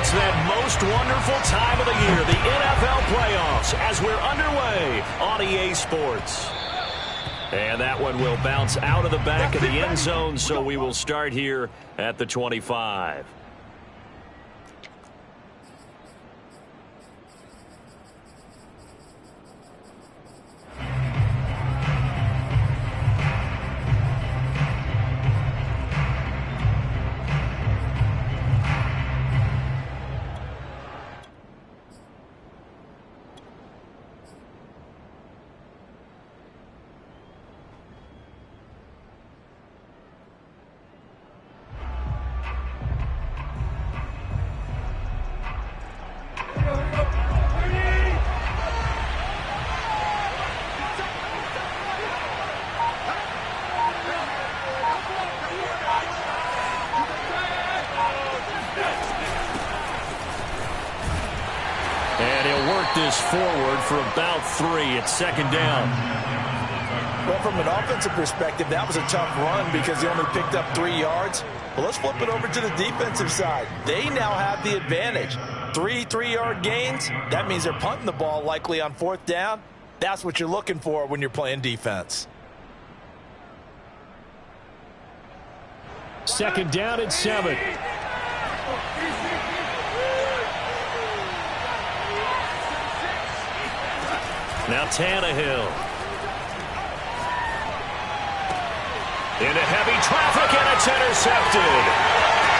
It's that most wonderful time of the year, the NFL playoffs, as we're underway on EA Sports. And that one will bounce out of the back of the end zone, so we will start here at the 25. And he'll work this forward for about 3. It's second down. Well, from an offensive perspective, that was a tough run because he only picked up 3 yards. Well, let's flip it over to the defensive side. They now have the advantage. 3 3-yard gains. That means they're punting the ball likely on 4th down. That's what you're looking for when you're playing defense. Second down and 7. Now Tannehill. Into heavy traffic, and it's intercepted.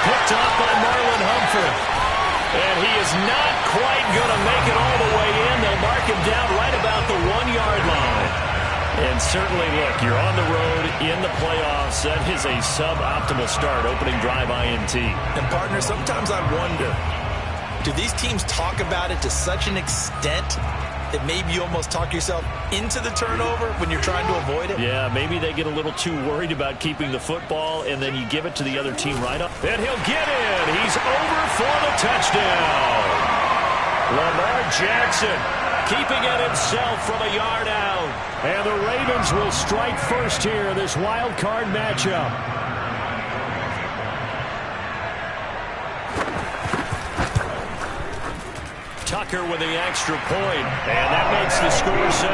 Picked off by Marlon Humphrey. And he is not quite going to make it all the way in. They'll mark him down right about the 1-yard line. And certainly, look, you're on the road in the playoffs. That is a suboptimal start, opening drive INT. And, partner, sometimes I wonder, do these teams talk about it to such an extent that maybe you almost talk yourself into the turnover when you're trying to avoid it? Yeah, maybe they get a little too worried about keeping the football, and then you give it to the other team right up. And he'll get in. He's over for the touchdown. Lamar Jackson keeping it himself from a yard out. And the Ravens will strike first here in this wild card matchup. Tucker with the extra point, and that makes the score 7-0.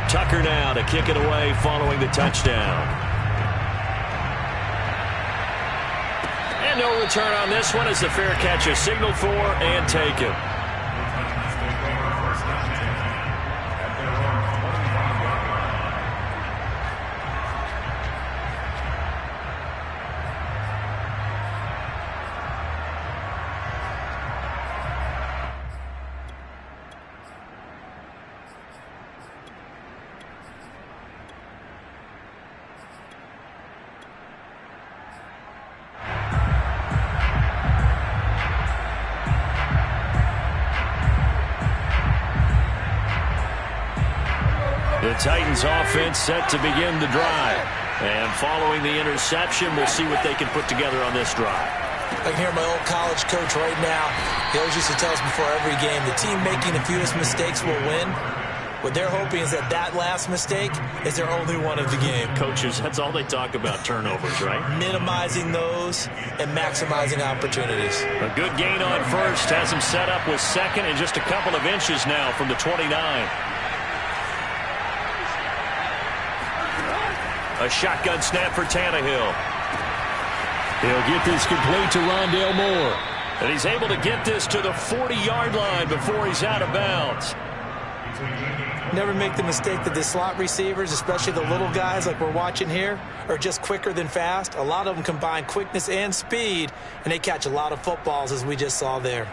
Tucker now to kick it away following the touchdown. No return on this one as the fair catch is signaled for and taken. The Titans offense set to begin the drive. And following the interception, we'll see what they can put together on this drive. I can hear my old college coach right now. He always used to tell us before every game, the team making the fewest mistakes will win. What they're hoping is that that last mistake is their only one of the game. Coaches, that's all they talk about, turnovers, right? Minimizing those and maximizing opportunities. A good gain on first has him set up with second and just a couple of inches now from the 29. A shotgun snap for Tannehill. He'll get this complete to Rondale Moore. And he's able to get this to the 40-yard line before he's out of bounds. Never make the mistake that the slot receivers, especially the little guys like we're watching here, are just quicker than fast. A lot of them combine quickness and speed, and they catch a lot of footballs, as we just saw there.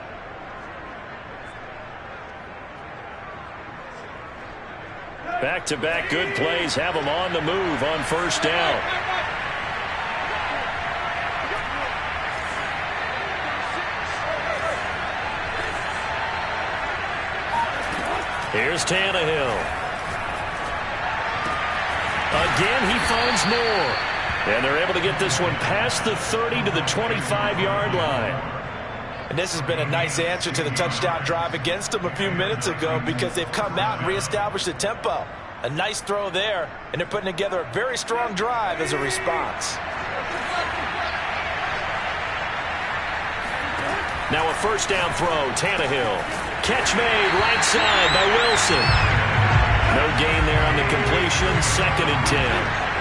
Back-to-back good plays have them on the move on first down. Here's Tannehill. Again, he finds Moore. And they're able to get this one past the 30 to the 25-yard line. And this has been a nice answer to the touchdown drive against them a few minutes ago because they've come out and reestablished the tempo. A nice throw there, and they're putting together a very strong drive as a response. Now a first down throw, Tannehill. Catch made right side by Wilson. No gain there on the completion, 2nd and 10.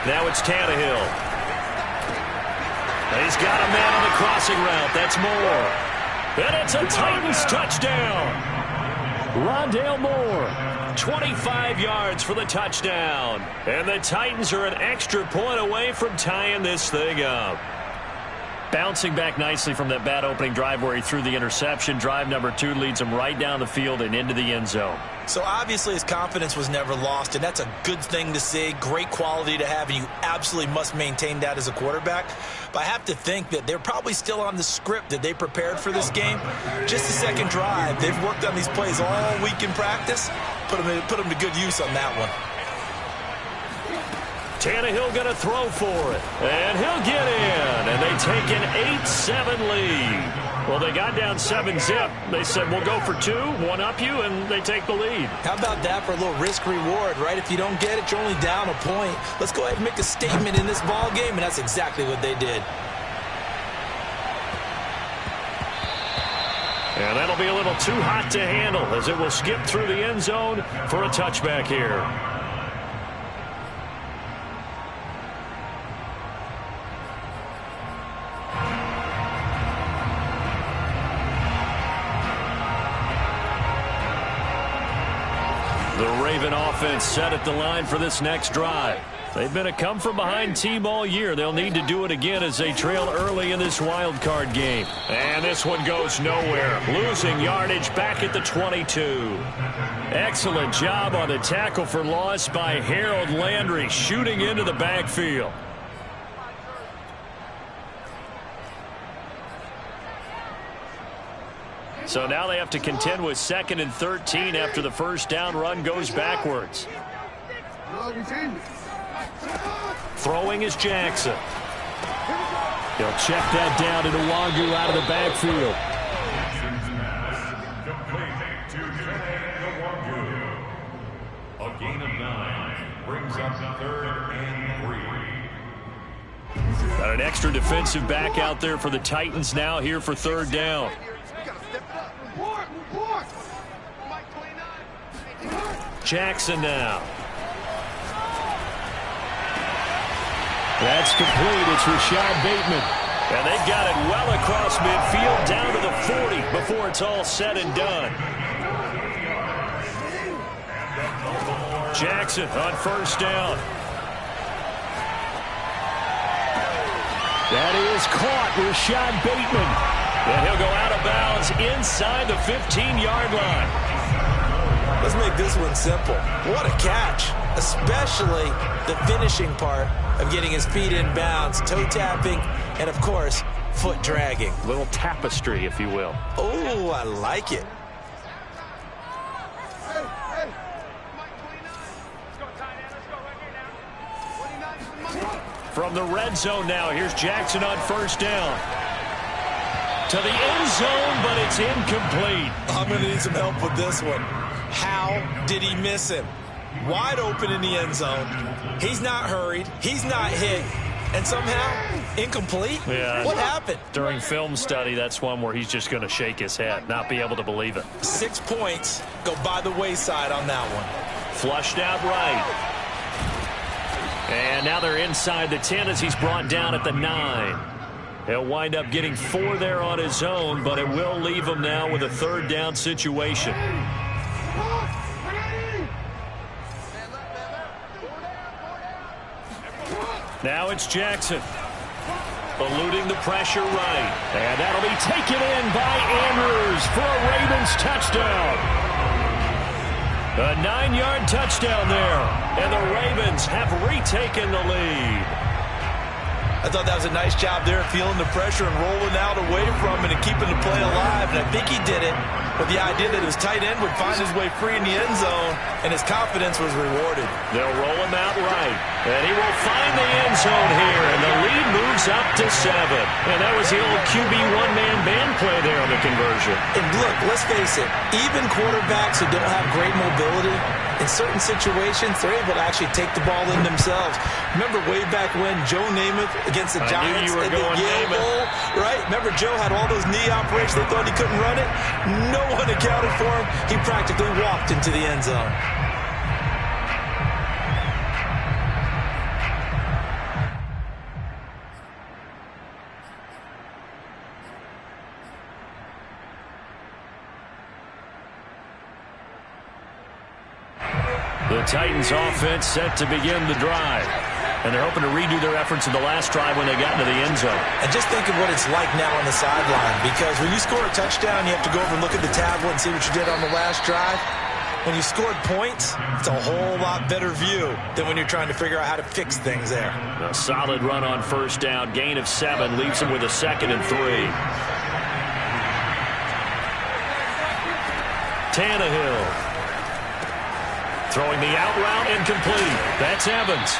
Now it's Tannehill. He's got a man on the crossing route. That's Moore. And it's a Titans touchdown. Rondale Moore, 25 yards for the touchdown. And the Titans are an extra point away from tying this thing up. Bouncing back nicely from that bad opening drive where he threw the interception. Drive number 2 leads him right down the field and into the end zone. So obviously his confidence was never lost, and that's a good thing to see. Great quality to have, and you absolutely must maintain that as a quarterback. But I have to think that they're probably still on the script that they prepared for this game. Just the second drive. They've worked on these plays all week in practice. Put them to good use on that one. Tannehill going to throw for it, and he'll get in, and they take an 8-7 lead. Well, they got down 7-zip. They said, we'll go for 2, one up you, and they take the lead. How about that for a little risk-reward, right? If you don't get it, you're only down a point. Let's go ahead and make a statement in this ball game, and that's exactly what they did. And that'll be a little too hot to handle as it will skip through the end zone for a touchback here. The Raven offense set at the line for this next drive. They've been a come-from-behind team all year. They'll need to do it again as they trail early in this wild card game. And this one goes nowhere. Losing yardage back at the 22. Excellent job on the tackle for loss by Harold Landry, shooting into the backfield. So now they have to contend with 2nd and 13 after the first down run goes backwards. Throwing is Jackson. He'll check that down to Nwangu out of the backfield. A gain of 9 brings up 3rd and 3. Got an extra defensive back out there for the Titans now here for 3rd down. Jackson now. That's complete. It's Rashad Bateman. And they've got it well across midfield down to the 40 before it's all said and done. Jackson on first down. That is caught, Rashad Bateman. And he'll go out of bounds inside the 15-yard line. Let's make this one simple. What a catch, especially the finishing part of getting his feet in bounds, toe tapping, and, of course, foot dragging. A little tapestry, if you will. Oh, I like it. From the red zone now, here's Jackson on first down. To the end zone, but it's incomplete. I'm going to need some help with this one. How did he miss him? Wide open in the end zone. He's not hurried. He's not hit. And somehow, incomplete? Yeah. What happened? During film study, that's one where he's just going to shake his head, not be able to believe it. 6 points go by the wayside on that one. Flushed out right. And now they're inside the 10 as he's brought down at the 9. He'll wind up getting 4 there on his own, but it will leave him now with a 3rd down situation. Now it's Jackson. Eluding the pressure right. And that'll be taken in by Andrews for a Ravens touchdown. A 9-yard touchdown there. And the Ravens have retaken the lead. I thought that was a nice job there, feeling the pressure and rolling out away from it and keeping the play alive. And I think he did it with the idea that his tight end would find his way free in the end zone, and his confidence was rewarded. They'll roll him out right, and he will find the end zone here, and the lead moves up to 7. And that was the old QB one-man band play there on the conversion. And look, let's face it, even quarterbacks who don't have great mobility, in certain situations, they're able to actually take the ball in themselves. Remember way back when Joe Namath against the Giants at the Yale Bowl, right? Remember Joe had all those knee operations. They thought he couldn't run it. No one accounted for him. He practically walked into the end zone. The Titans offense set to begin the drive. And they're hoping to redo their efforts in the last drive when they got into the end zone. And just think of what it's like now on the sideline, because when you score a touchdown, you have to go over and look at the tablet and see what you did on the last drive. When you scored points, it's a whole lot better view than when you're trying to figure out how to fix things there. A solid run on first down. Gain of 7 leaves him with a 2nd and 3. Tannehill. Throwing the out route incomplete. That's Evans.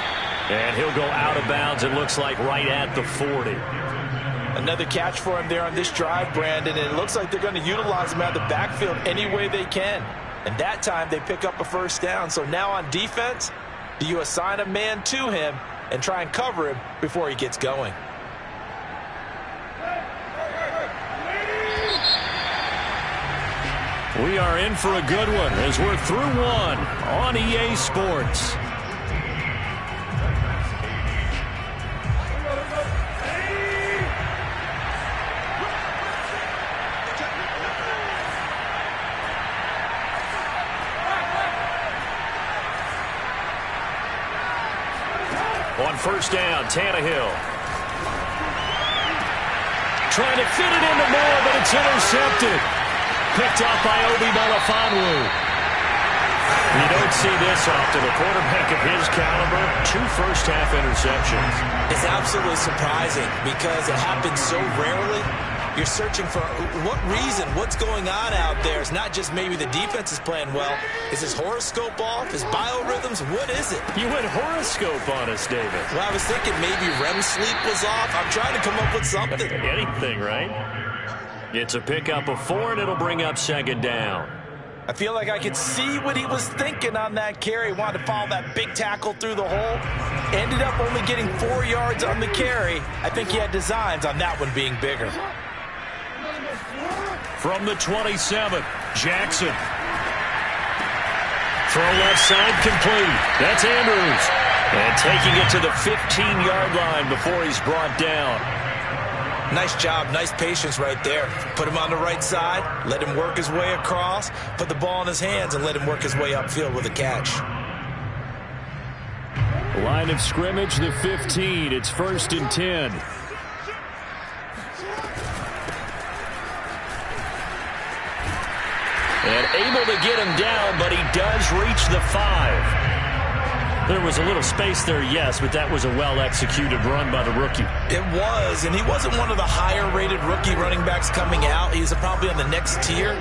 And he'll go out of bounds, it looks like, right at the 40. Another catch for him there on this drive, Brandon. And it looks like they're going to utilize him out of the backfield any way they can. And that time they pick up a first down. So now on defense, do you assign a man to him and try and cover him before he gets going? We are in for a good one as we're through one on EA Sports. On first down, Tannehill. Trying to fit it into Moore, but it's intercepted. Picked off by Obi Melifonwu. You don't see this often. A quarterback of his caliber, 2 first-half interceptions. It's absolutely surprising because it happens so rarely. You're searching for what reason, what's going on out there. It's not just maybe the defense is playing well. Is his horoscope off? His biorhythms? What is it? You went horoscope on us, David. Well, I was thinking maybe REM sleep was off. I'm trying to come up with something. Anything, right? It's a pickup of 4, and it'll bring up 2nd down. I feel like I could see what he was thinking on that carry. Wanted to follow that big tackle through the hole. Ended up only getting 4 yards on the carry. I think he had designs on that one being bigger. From the 27, Jackson. Throw left side complete. That's Andrews. And taking it to the 15-yard line before he's brought down. Nice job, nice patience right there. Put him on the right side, let him work his way across, put the ball in his hands, and let him work his way upfield with a catch. Line of scrimmage, the 15. It's 1st and 10. And able to get him down, but he does reach the 5. There was a little space there, yes, but that was a well-executed run by the rookie. It was, and he wasn't one of the higher-rated rookie running backs coming out. He's probably on the next tier.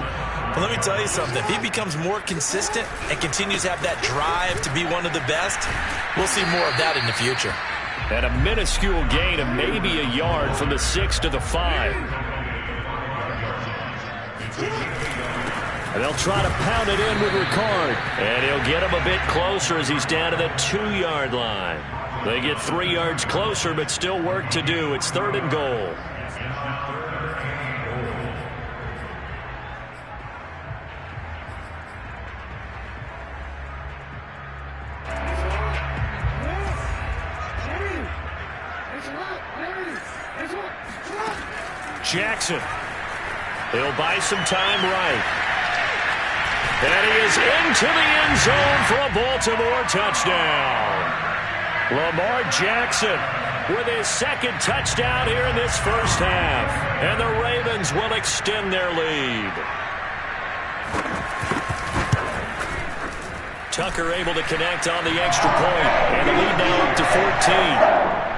But let me tell you something. If he becomes more consistent and continues to have that drive to be one of the best, we'll see more of that in the future. And a minuscule gain of maybe a yard from the 6 to the 5. And they'll try to pound it in with Ricard. And he'll get him a bit closer as he's down to the 2-yard line. They get 3 yards closer, but still work to do. It's 3rd and goal. Jackson. He'll buy some time right. And he is into the end zone for a Baltimore touchdown. Lamar Jackson with his 2nd touchdown here in this first half. And the Ravens will extend their lead. Tucker able to connect on the extra point. And the lead now up to 14.